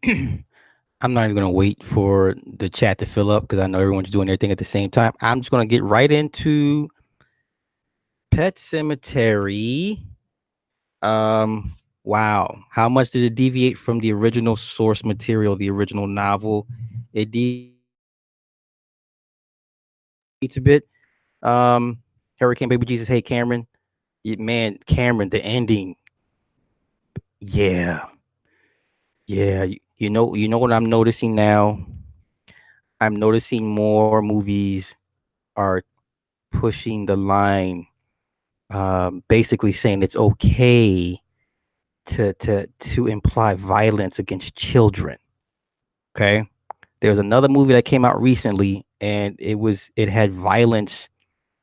I'm not even gonna wait for the chat to fill up because I know everyone's doing their thing at the same time. I'm just gonna get right into Pet Cemetery. Um, wow, how much did it deviate from the original source material, the original novel? It deviates a bit. Hurricane Baby Jesus. Hey, Cameron. Man, Cameron, the ending. Yeah, yeah. You know what I'm noticing now. I'm noticing more movies are pushing the line, basically saying it's okay to imply violence against children. Okay, there was another movie that came out recently, and it had violence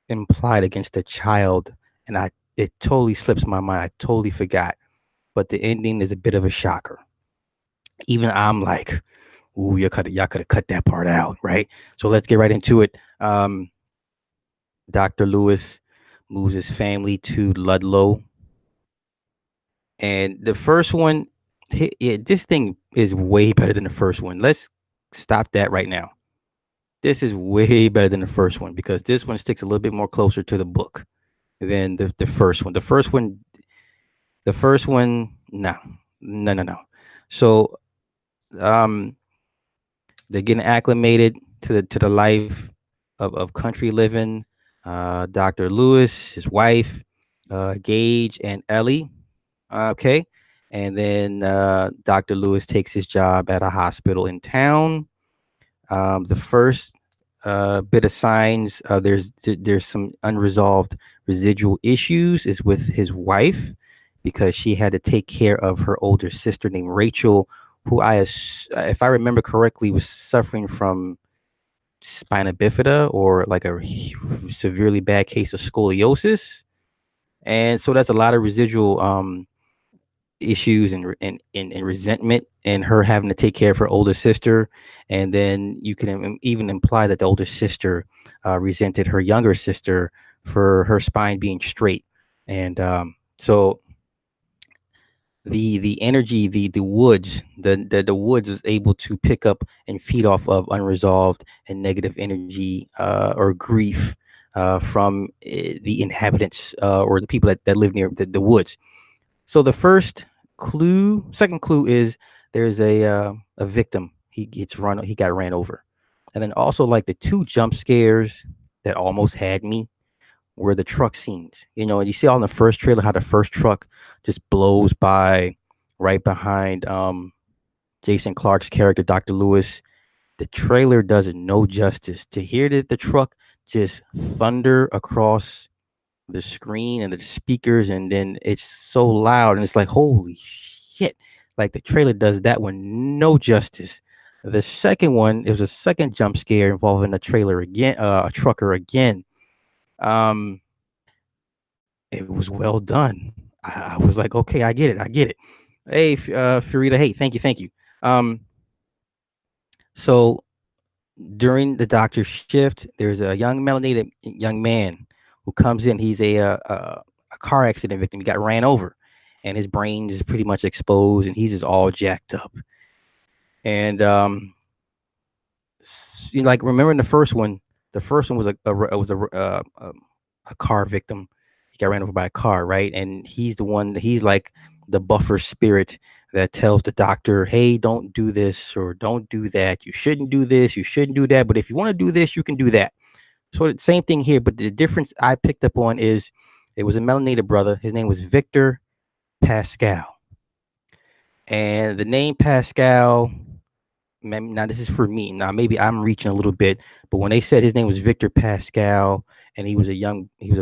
implied against a child, and I it totally slips my mind. I totally forgot, but the ending is a bit of a shocker. Even I'm like, ooh, y'all could have cut that part out, right? So let's get right into it. Dr. Lewis moves his family to Ludlow, and the first one, yeah, this thing is way better than the first one. Let's stop that right now. This is way better than the first one because this one sticks a little bit more closer to the book than the first one. The first one, no, no, no, no. So, um, they're getting acclimated to the life of country living. Dr. Lewis, his wife, Gage, and Ellie. Okay. And then Dr. Lewis takes his job at a hospital in town. The first bit of signs, there's some unresolved residual issues is with his wife because she had to take care of her older sister named Rachel, who if I remember correctly, was suffering from spina bifida or like a severely bad case of scoliosis. And so that's a lot of residual issues and resentment and her having to take care of her older sister. And then you can even imply that the older sister resented her younger sister for her spine being straight. And so the energy, the woods, the woods was able to pick up and feed off of unresolved and negative energy or grief from the inhabitants or the people that live near the woods. So the second clue is there's a victim. He got ran over, and then also like the two jump scares that almost had me were the truck scenes. And you see all in the first trailer how the first truck just blows by right behind Jason Clark's character, Dr. Lewis. The trailer does it no justice. To hear that the truck just thunder across the screen and the speakers, and then it's so loud, and it's like, holy shit. Like the trailer does that one no justice. The second one, it was a second jump scare involving a trailer again, a trucker again. Um, it was well done. I was like, okay, I get it. I get it. Hey, Farida. Hey, thank you. Um, so during the doctor's shift, there's a young melanated young man who comes in. He's a car accident victim. He got ran over, and his brain is pretty much exposed, and he's just all jacked up. And like remembering the first one. The first one was a car victim. He got ran over by a car, right? And he's the one. He's like the buffer spirit that tells the doctor, "Hey, don't do this or don't do that. You shouldn't do this. You shouldn't do that. But if you want to do this, you can do that." So the same thing here, but the difference I picked up on is it was a melanated brother. His name was Victor Pascal, and the name Pascal. Now this is for me. Now maybe I'm reaching a little bit, but when they said his name was Victor Pascal and he was a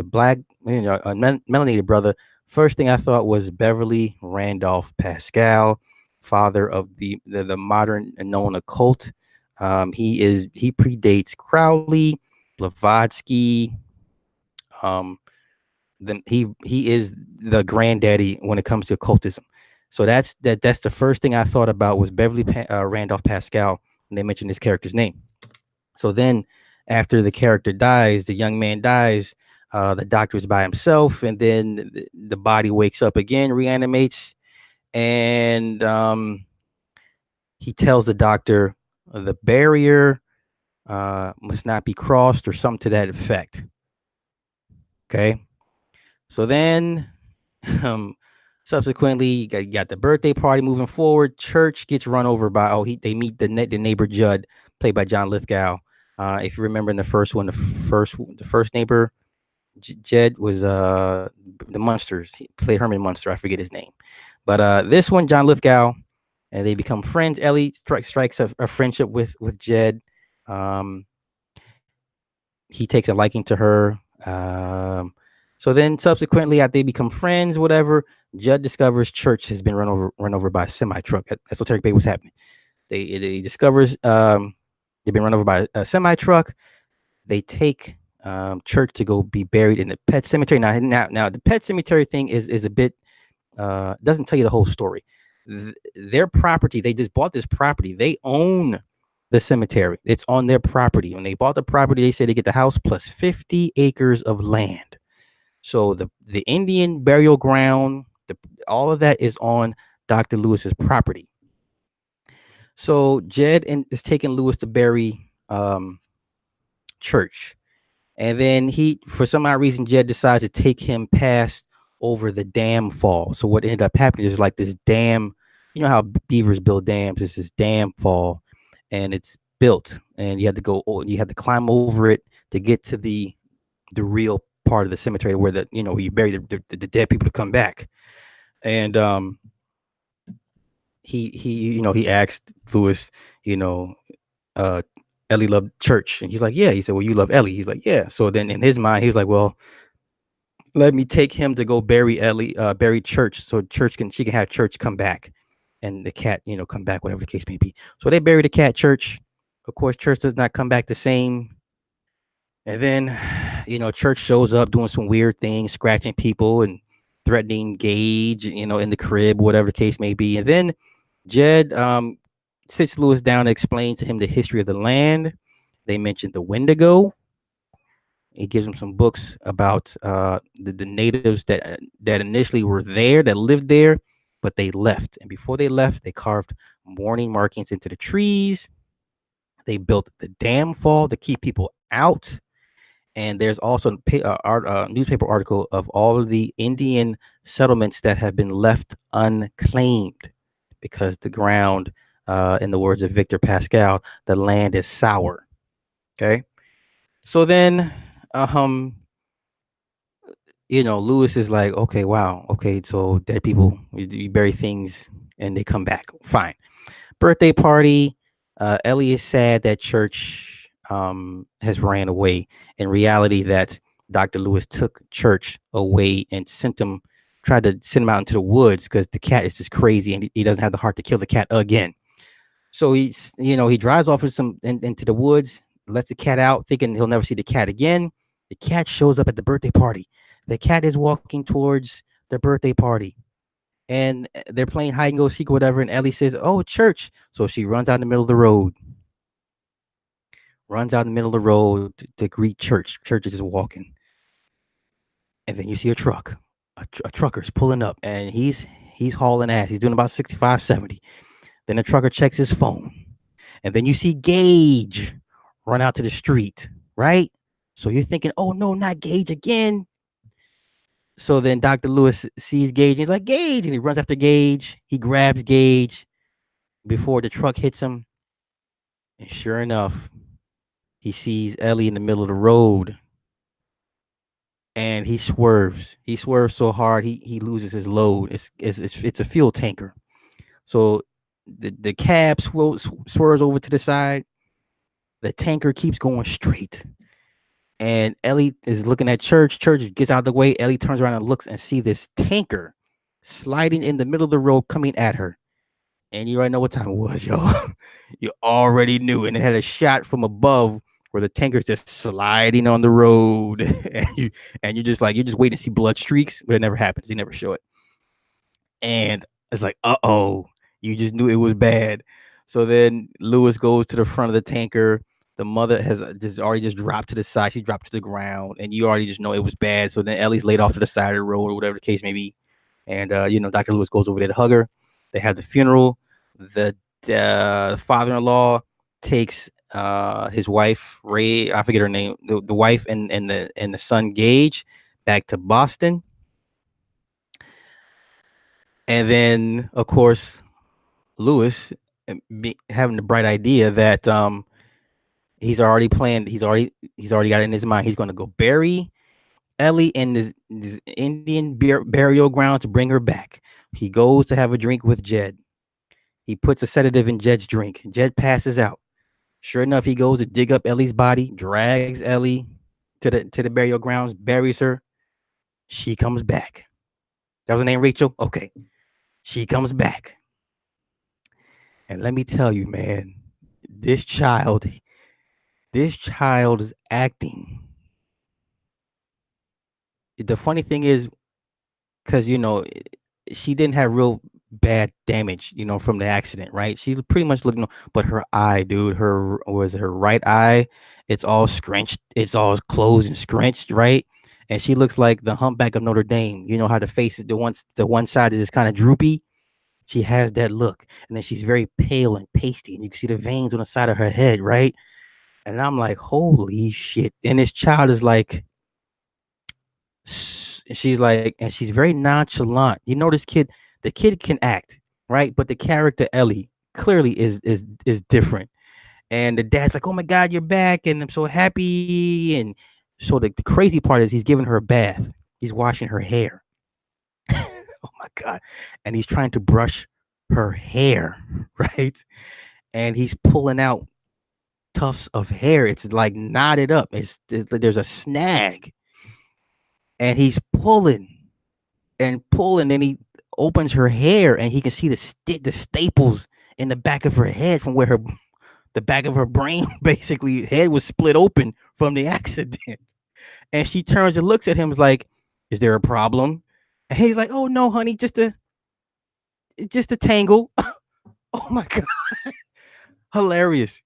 black, melanated brother. First thing I thought was Beverly Randolph Pascal, father of the modern and known occult. He predates Crowley, Blavatsky. Um, then he is the granddaddy when it comes to occultism. So that's the first thing I thought about was Randolph Pascal when they mentioned his character's name. So then after the character dies, the young man dies, the doctor is by himself, and then the body wakes up again, reanimates, and He tells the doctor the barrier must not be crossed or something to that effect. Okay. So then, um, subsequently, you got the birthday party moving forward. Church gets run over by, they meet the neighbor Judd, played by John Lithgow. If you remember in the first one, the first neighbor, Jed was the Munsters. He played Herman Munster. I forget his name, but this one, John Lithgow, and they become friends. Ellie strikes a friendship with Jed. Um, he takes a liking to her. Um, so then subsequently, after they become friends, whatever, Judd discovers Church has been run over by a semi truck. Esoteric Bay was happening. They discovers they've been run over by a semi truck. They take Church to go be buried in the pet cemetery. Now the pet cemetery thing is a bit doesn't tell you the whole story. Their property, they just bought this property. They own the cemetery. It's on their property. When they bought the property, they said they get the house plus 50 acres of land. So the Indian burial ground, all of that is on Dr. Lewis's property. So is taking Lewis to bury Church. And then for some odd reason, Jed decides to take him past over the dam fall. So what ended up happening is like this dam. You know how beavers build dams? It's this dam fall, and it's built, and you had to climb over it to get to the real part of the cemetery where where you bury the dead people to come back. And he asked Lewis, you know, uh, Ellie loved Church, and he's like, yeah. He said, well, you love Ellie. He's like, yeah. So then in his mind, he was like, well, let me take him to go bury Church, so she can have Church come back, and the cat, come back, whatever the case may be. So they bury the cat. Church, of course, Church does not come back the same. And then, Church shows up doing some weird things, scratching people and threatening Gage, in the crib, whatever the case may be. And then Jed sits Lewis down and explains to him the history of the land. They mentioned the Wendigo. He gives him some books about the natives that initially were there, that lived there, but they left. And before they left, they carved mourning markings into the trees. They built the dam fall to keep people out. And there's also a newspaper article of all of the Indian settlements that have been left unclaimed because the ground, in the words of Victor Pascal, the land is sour. Okay. So then, um, Lewis is like, okay, wow, okay, so dead people, you bury things and they come back. Fine. Birthday party. Ellie is sad that Church has ran away. In reality, that Dr. Lewis took Church away and tried to send him out into the woods because the cat is just crazy and he doesn't have the heart to kill the cat again. So he drives off into the woods, lets the cat out, thinking he'll never see the cat again. The cat shows up at the birthday party. The cat is walking towards the birthday party, and they're playing hide and go seek or whatever. And Ellie says, "Oh, Church!" So she runs out in the middle of the road. Runs out in the middle of the road to greet Church. Church is just walking, and then you see a truck. A trucker's pulling up, and he's hauling ass. He's doing about 65, 70. Then the trucker checks his phone. And then you see Gage run out to the street, right? So you're thinking, oh no, not Gage again. So then Dr. Lewis sees Gage and he's like, Gage. And he runs after Gage. He grabs Gage before the truck hits him. And sure enough, he sees Ellie in the middle of the road. And he swerves. He swerves so hard he loses his load. It's a fuel tanker. So the cab swerves over to the side. The tanker keeps going straight. And Ellie is looking at Church. Church gets out of the way. Ellie turns around and looks and see this tanker sliding in the middle of the road coming at her. And you already know what time it was, y'all. You already knew. And it had a shot from above where the tanker's just sliding on the road. and you're just waiting to see blood streaks, but it never happens. They never show it. And it's like, uh-oh. You just knew it was bad. So then Lewis goes to the front of the tanker. The mother has just dropped to the side. She dropped to the ground, and you already just know it was bad. So then Ellie's laid off to the side of the road or whatever the case may be. And, Dr. Lewis goes over there to hug her. They have the funeral. The father-in-law takes his wife Ray, I forget her name, the wife and the son Gage back to Boston, and then of course Lewis having the bright idea that he's already planned, he's already got it in his mind. He's going to go bury Ellie in this Indian burial ground to bring her back. He goes to have a drink with Jed. He puts a sedative in Jed's drink. Jed passes out. Sure enough, he goes to dig up Ellie's body, drags Ellie to the burial grounds, buries her. She comes back. That was her name, Rachel. Okay, she comes back, and let me tell you, man, this child, this child's acting. The funny thing is, because she didn't have real bad damage, from the accident, right? She pretty much looking, but her eye, dude, her right eye, it's all scrunched, it's all closed and scrunched, right? And she looks like the Humpback of Notre Dame. You know how the face, the one side is just kind of droopy. She has that look, and then she's very pale and pasty, and you can see the veins on the side of her head, right? And I'm like, holy shit! And this child is like, she's like, and she's very nonchalant. This kid, the kid can act, right? But the character Ellie clearly is different. And the dad's like, "Oh my God, you're back, and I'm so happy." And so the crazy part is he's giving her a bath. He's washing her hair. Oh my God, and he's trying to brush her hair, right? And he's pulling out tufts of hair. It's like knotted up. There's a snag, and he's pulling and pulling. Then he opens her hair, and he can see the staples in the back of her head from where the back of her brain basically head was split open from the accident. And she turns and looks at him, is like, "Is there a problem?" And he's like, "Oh no, honey, just a tangle." Oh my God, hilarious.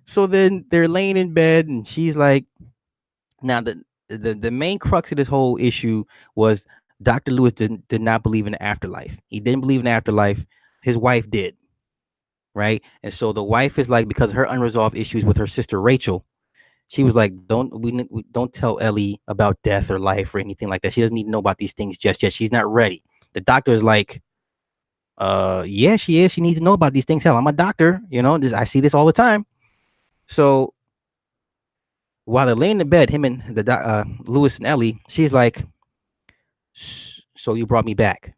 So then they're laying in bed, and she's like, now the main crux of this whole issue was Dr. Lewis did not believe in the afterlife. He didn't believe in the afterlife. His wife did, right? And so the wife is like, because of her unresolved issues with her sister Rachel, she was like, we don't tell Ellie about death or life or anything like that. She doesn't need to know about these things just yet. She's not ready. The doctor is like, yeah, she is. She needs to know about these things. Hell, I'm a doctor. I see this all the time. So while they're laying in bed, him and Lewis and Ellie, she's like, "So you brought me back?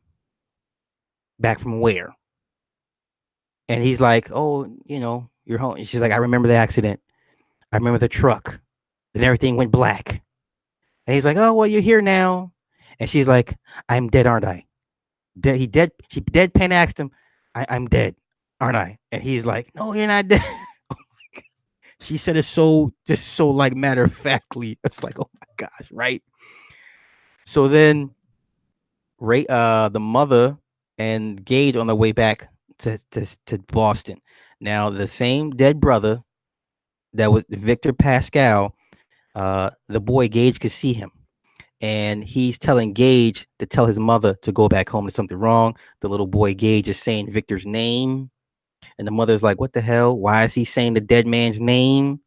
Back from where?" And he's like, "Oh, you're home." And she's like, "I remember the accident. I remember the truck. Then everything went black." And he's like, "Oh, well, you're here now." And she's like, "I'm dead, aren't I?" Dead. He dead. She deadpan asked him, "I'm dead, aren't I?" And he's like, "No, you're not dead." She said it so like matter of factly. It's like, oh my gosh, right? So then the mother and Gage on their way back to Boston. Now the same dead brother that was Victor Pascal, the boy Gage could see him, and he's telling Gage to tell his mother to go back home. There's something wrong. The little boy Gage is saying Victor's name, and the mother's like, "What the hell? Why is he saying the dead man's name?"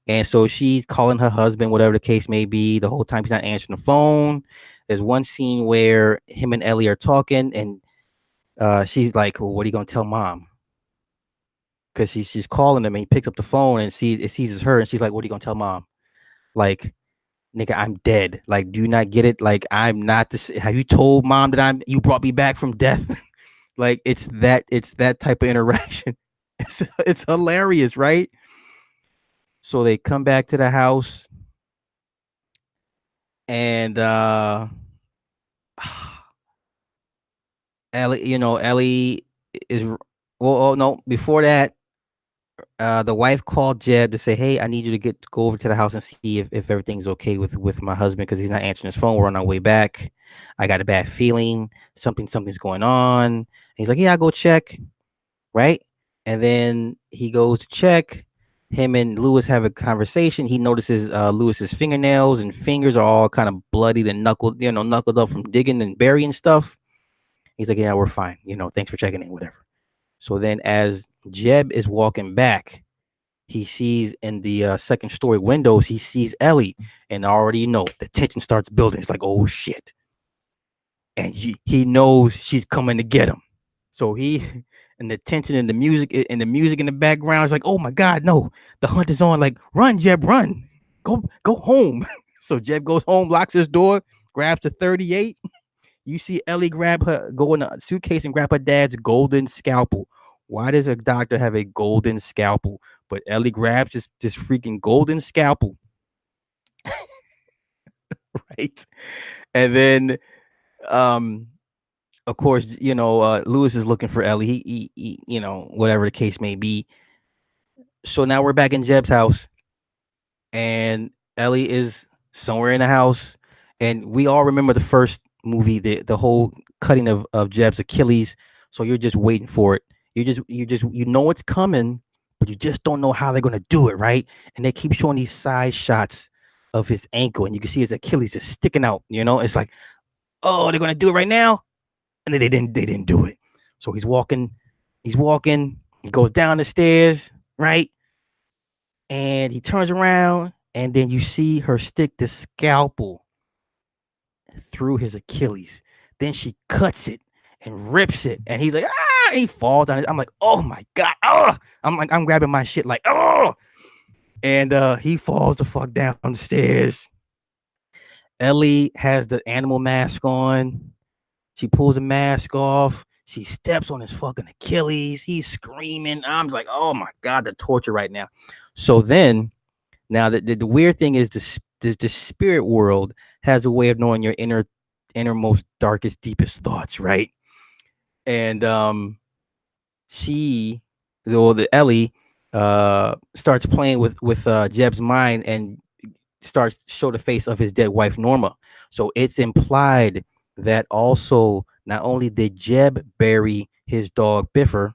And so she's calling her husband, whatever the case may be. The whole time he's not answering the phone. There's one scene where him and Ellie are talking, and she's like, "Well, what are you gonna tell mom?" Because she's calling him, and he picks up the phone and sees it's her, and she's like, "What are you gonna tell mom?" Like, "Nigga, I'm dead. Like, do you not get it? Like, I'm not this. Have you told mom that you brought me back from death?" Like, it's that type of interaction. It's hilarious, right? So they come back to the house, and Ellie is, well, oh no, before that, the wife called Jeb to say, "Hey, I need you to go over to the house and see if everything's okay with my husband, because he's not answering his phone. We're on our way back. I got a bad feeling. Something's going on." And he's like, "Yeah, I'll go check." Right. And then he goes to check. Him and Lewis have a conversation. He notices Lewis's fingernails and fingers are all kind of bloodied and knuckled up from digging and burying stuff. He's like, "Yeah, we're fine. Thanks for checking in, whatever." So then, as Jeb is walking back, he sees in the second story windows, he sees Ellie, and already the tension starts building. It's like, oh shit, and he knows she's coming to get him. So he and the tension and the music in the background is like, oh my god, no, the hunt is on. Like, run, Jeb, run, go home. So Jeb goes home, locks his door, grabs the 38. You see Ellie go in a suitcase and grab her dad's golden scalpel. Why does a doctor have a golden scalpel? But Ellie grabs this freaking golden scalpel, right? And then, um, of course, Lewis is looking for Ellie. Whatever the case may be. So now we're back in Jeb's house, and Ellie is somewhere in the house, and we all remember the first movie, the whole cutting of Jeb's Achilles. So you're just waiting for it. You know it's coming, but you just don't know how they're gonna do it, right? And they keep showing these side shots of his ankle, and you can see his Achilles just sticking out. It's like, oh, they're gonna do it right now, and then they didn't do it. So he's walking, he goes down the stairs, right? And he turns around, and then you see her stick the scalpel through his Achilles. Then she cuts it and rips it, and he's like, ah! He falls on it. I'm like, oh my god, oh! I'm grabbing my shit like, oh! And he falls the fuck down the stairs. Ellie has the animal mask on. She pulls the mask off. She steps on his fucking Achilles. He's screaming. I'm like, oh my god, the torture right now. So then, now the weird thing is the spirit world has a way of knowing your innermost, darkest, deepest thoughts, right? And she, the Ellie, starts playing with Jeb's mind and starts to show the face of his dead wife Norma. So it's implied that also not only did Jeb bury his dog Biffer,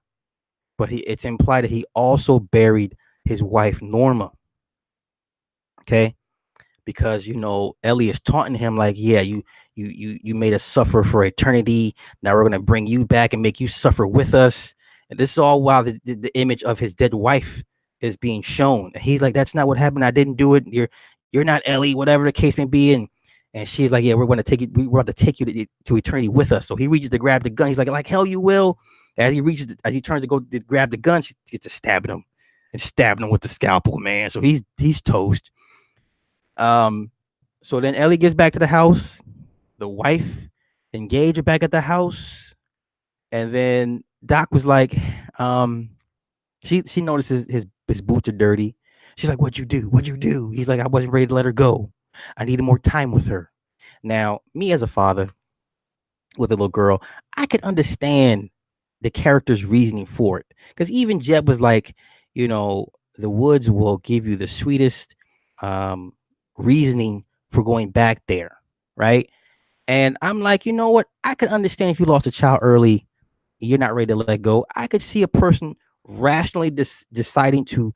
but it's implied that he also buried his wife Norma. Okay, because Ellie is taunting him like, yeah, you made us suffer for eternity. Now we're gonna bring you back and make you suffer with us. And this is all while the image of his dead wife is being shown. And he's like, that's not what happened. I didn't do it. You're not Ellie, whatever the case may be. And she's like, yeah, we're going to take you. We're about to take you to eternity with us. So he reaches to grab the gun. He's like hell you will. As he turns to go to grab the gun, she gets to stabbing him with the scalpel, man. So he's toast. So then Ellie gets back to the house. The wife and Gage are back at the house. And then Doc was like, she notices his boots are dirty. She's like, what'd you do? What'd you do? He's like, I wasn't ready to let her go. I needed more time with her. Now, me as a father with a little girl, I could understand the character's reasoning for it. Because even Jeb was like, the woods will give you the sweetest reasoning for going back there, right? And I'm like, you know what? I could understand if you lost a child early, you're not ready to let go. I could see a person rationally deciding to,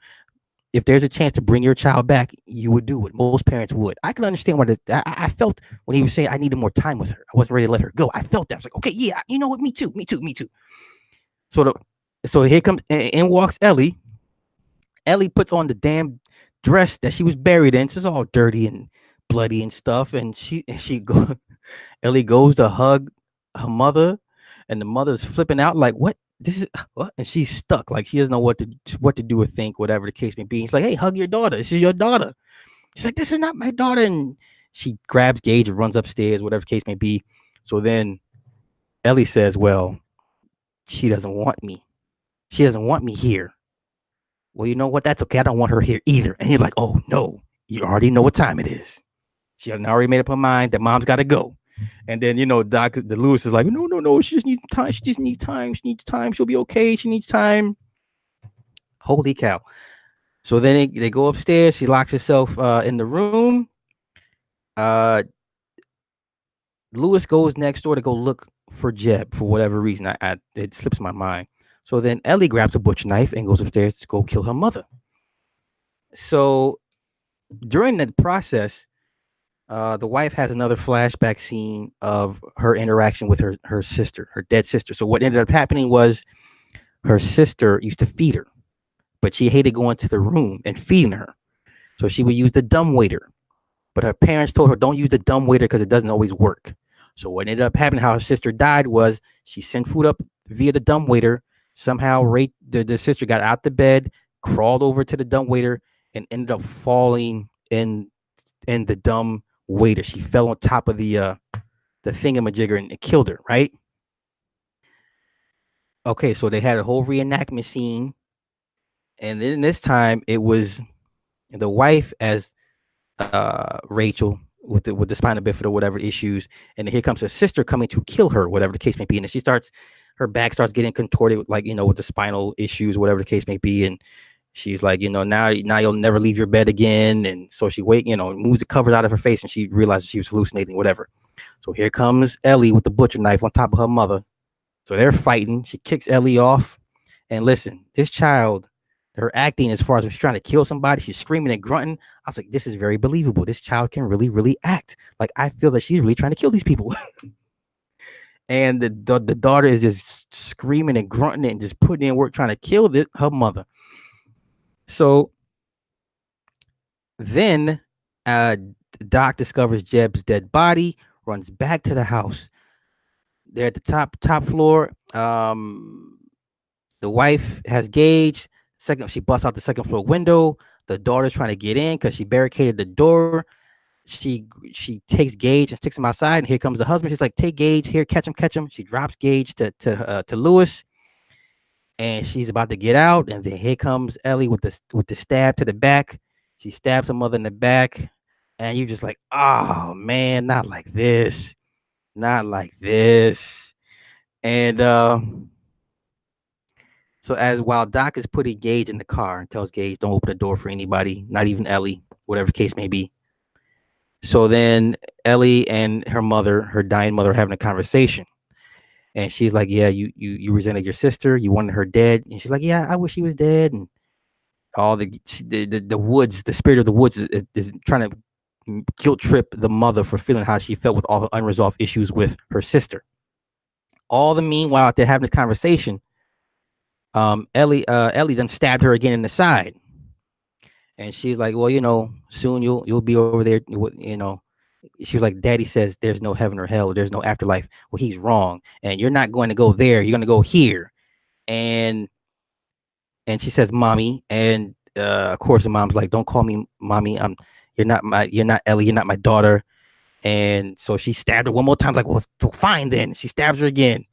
if there's a chance to bring your child back, you would do it. Most parents would. I can understand why I felt when he was saying I needed more time with her. I wasn't ready to let her go. I felt that. I was like, okay, yeah, you know what? Me too. So here comes, in walks Ellie. Ellie puts on the damn dress that she was buried in. It's all dirty and bloody and stuff. And Ellie goes to hug her mother, and the mother's flipping out like, what? This is what? And she's stuck. Like, she doesn't know what to do or think, whatever the case may be. He's like, hey, hug your daughter. This is your daughter. She's like, this is not my daughter. And she grabs Gage and runs upstairs, whatever the case may be. So then Ellie says, well, she doesn't want me. She doesn't want me here. Well, you know what? That's okay. I don't want her here either. And he's like, oh, no, you already know what time it is. She already made up her mind that mom's got to go. And then, the Lewis is like, no. She just needs time. She just needs time. She needs time. She'll be okay. She needs time. Holy cow. So then they go upstairs. She locks herself in the room. Lewis goes next door to go look for Jeb for whatever reason. It slips my mind. So then Ellie grabs a butcher knife and goes upstairs to go kill her mother. So during that process, the wife has another flashback scene of her interaction with her sister, her dead sister. So what ended up happening was her sister used to feed her, but she hated going to the room and feeding her. So she would use the dumb waiter. But her parents told her, don't use the dumb waiter because it doesn't always work. So what ended up happening, how her sister died, was she sent food up via the dumb waiter. Somehow the sister got out the bed, crawled over to the dumb waiter, and ended up falling in the dumb waiter. She fell on top of the thingamajigger and it killed her, right? Okay, so they had a whole reenactment scene, and then this time it was the wife as Rachel with the spinal bifida or whatever issues, and then here comes her sister coming to kill her, whatever the case may be, and then her back starts getting contorted, like with the spinal issues, whatever the case may be, and she's like, now you'll never leave your bed again, and so she moves the covers out of her face, and she realizes she was hallucinating, whatever. So here comes Ellie with the butcher knife on top of her mother. So they're fighting. She kicks Ellie off. And listen, this child, her acting as far as she's trying to kill somebody, she's screaming and grunting. I was like, this is very believable. This child can really, really act. Like, I feel that she's really trying to kill these people. And the daughter is just screaming and grunting and just putting in work trying to kill her mother. So then Doc discovers Jeb's dead body, runs back to the house. They're at the top floor. The wife has Gage. She busts out the second floor window. The daughter's trying to get in because she barricaded the door. She takes Gage and sticks him outside. And here comes the husband. She's like, "Take Gage here, catch him." She drops Gage to Lewis, and she's about to get out. And then here comes Ellie with the stab to the back. She stabs her mother in the back, and you're just like, "Oh man, not like this, not like this." And so as while Doc is putting Gage in the car and tells Gage, don't open the door for anybody, not even Ellie, whatever the case may be. So then Ellie and her dying mother, are having a conversation. And she's like, yeah, you resented your sister. You wanted her dead. And she's like, yeah, I wish she was dead. And all the woods, the spirit of the woods is trying to guilt trip the mother for feeling how she felt with all the unresolved issues with her sister. All the meanwhile, they're having this conversation. Ellie then stabbed her again in the side, and she's like, "Well, soon you'll be over there." She was like, "Daddy says there's no heaven or hell, there's no afterlife." Well, he's wrong, and you're not going to go there. You're going to go here, and she says, "Mommy," and of course, the mom's like, "Don't call me mommy. You're not Ellie. You're not my daughter." And so she stabbed her one more time. Like, well, fine then. She stabs her again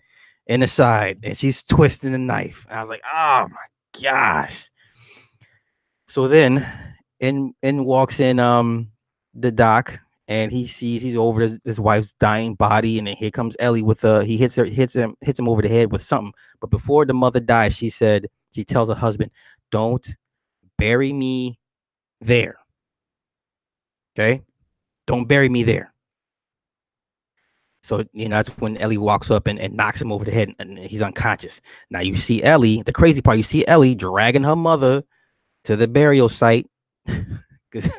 in the side, and she's twisting the knife. And I was like, oh my gosh. So then in walks in the doc, and he's over his wife's dying body, and then here comes Ellie with he hits him over the head with something. But before the mother dies, she tells her husband, don't bury me there. Okay? Don't bury me there. So, that's when Ellie walks up and knocks him over the head, and he's unconscious. Now you see Ellie, the crazy part, you see Ellie dragging her mother to the burial site, because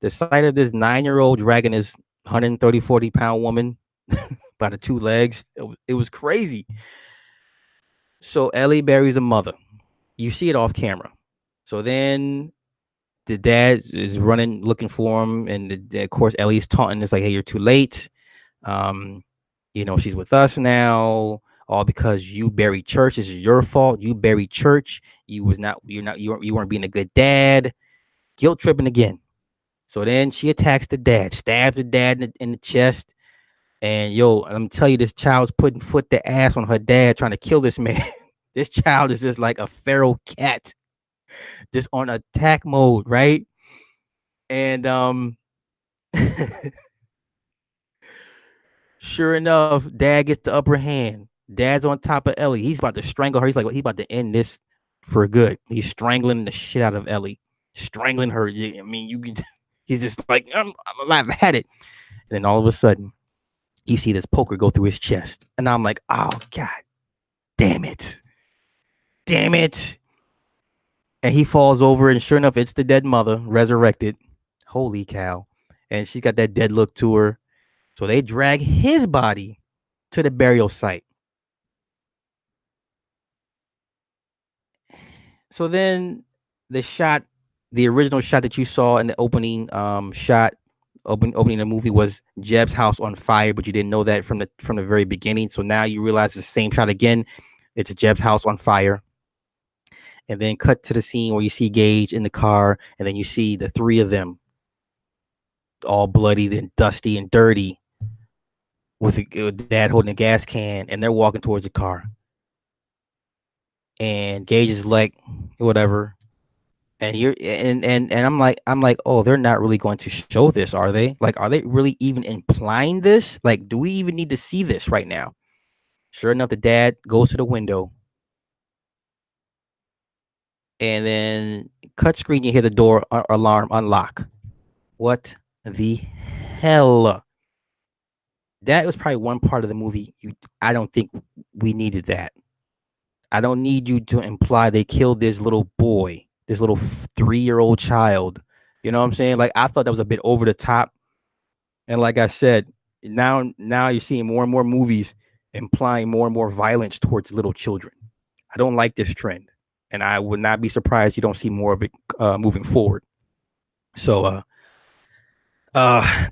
the sight of this 9-year-old dragging this 130, 40-pound woman by the two legs, it was crazy. So Ellie buries her mother. You see it off camera. So then the dad is running, looking for him, and of course Ellie's taunting. It's like, hey, you're too late. She's with us now, all because you buried church. This is your fault. You buried church. You weren't being a good dad. Guilt tripping again. So then she attacks the dad, stabs the dad in the chest. And I'm telling you, this child's putting foot to ass on her dad, trying to kill this man. This child is just like a feral cat, just on attack mode, right? And sure enough, dad gets the upper hand. Dad's on top of Ellie. He's about to strangle her. He's like, he's about to end this for good. He's strangling the shit out of Ellie, strangling her. I mean, you can. He's just like, I've had it. And then all of a sudden, you see this poker go through his chest, and I'm like, oh god, damn it. And he falls over, and sure enough, it's the dead mother resurrected. Holy cow! And she got that dead look to her. So they drag his body to the burial site. So then the shot, the original shot that you saw in the opening shot, opening the movie was Jeb's house on fire, but you didn't know that from the very beginning. So now you realize the same shot again. It's Jeb's house on fire, and then cut to the scene where you see Gage in the car, and then you see the three of them all bloodied and dusty and dirty with dad holding a gas can, and they're walking towards the car. And Gage is like, whatever. And you're and I'm like, oh, they're not really going to show this, are they? Like, are they really even implying this? Like, do we even need to see this right now? Sure enough, the dad goes to the window, and then cut screen, you hear the door alarm unlock. What the hell? That was probably one part of the movie I don't think we needed that. I don't need you to imply they killed this little boy, this little 3-year-old child. You know what I'm saying? Like, I thought that was a bit over the top. And like I said, now you're seeing more and more movies implying more and more violence towards little children. I don't like this trend, and I would not be surprised you don't see more of it moving forward. So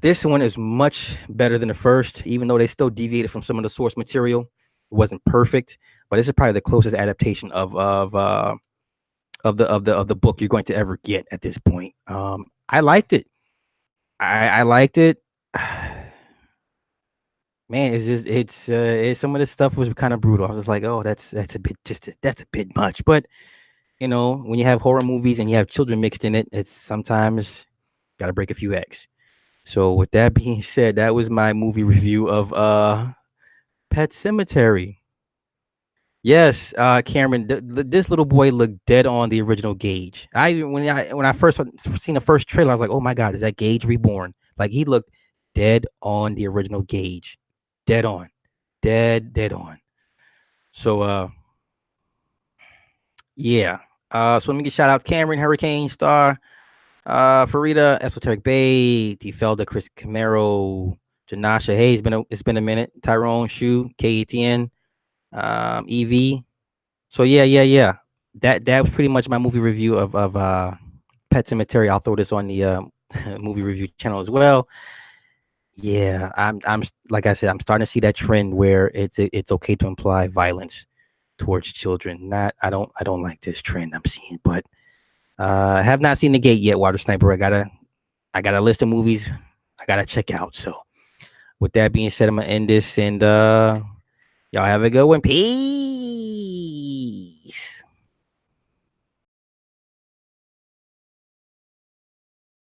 this one is much better than the first, even though they still deviated from some of the source material. It wasn't perfect, but this is probably the closest adaptation of the book you're going to ever get at this point. I liked it. I liked it. Man, it's some of this stuff was kind of brutal. I was just like, oh, that's a bit that's a bit much. But when you have horror movies and you have children mixed in it, it's sometimes got to break a few eggs. So with that being said, that was my movie review of Pet Semetary. Yes, Cameron, this little boy looked dead on the original Gage. When I first seen the first trailer, I was like, oh my god, is that Gage reborn? Like, he looked dead on the original Gage, dead on, dead on. So yeah. So let me get shout out Cameron, Hurricane Star, Farida, Esoteric Bay, Defelda, Chris Camaro, Janasha. Hey, it's been a minute. Tyrone, Shu, KATN, EV. So yeah. That was pretty much my movie review of Pet Cemetery. I'll throw this on the movie review channel as well. Yeah, I'm like I said, I'm starting to see that trend where it's okay to imply violence towards children. Not I don't like this trend I'm seeing, but I have not seen The Gate yet, Water Sniper. I got a list of movies I gotta check out. So with that being said, I'm gonna end this, and y'all have a good one. Peace.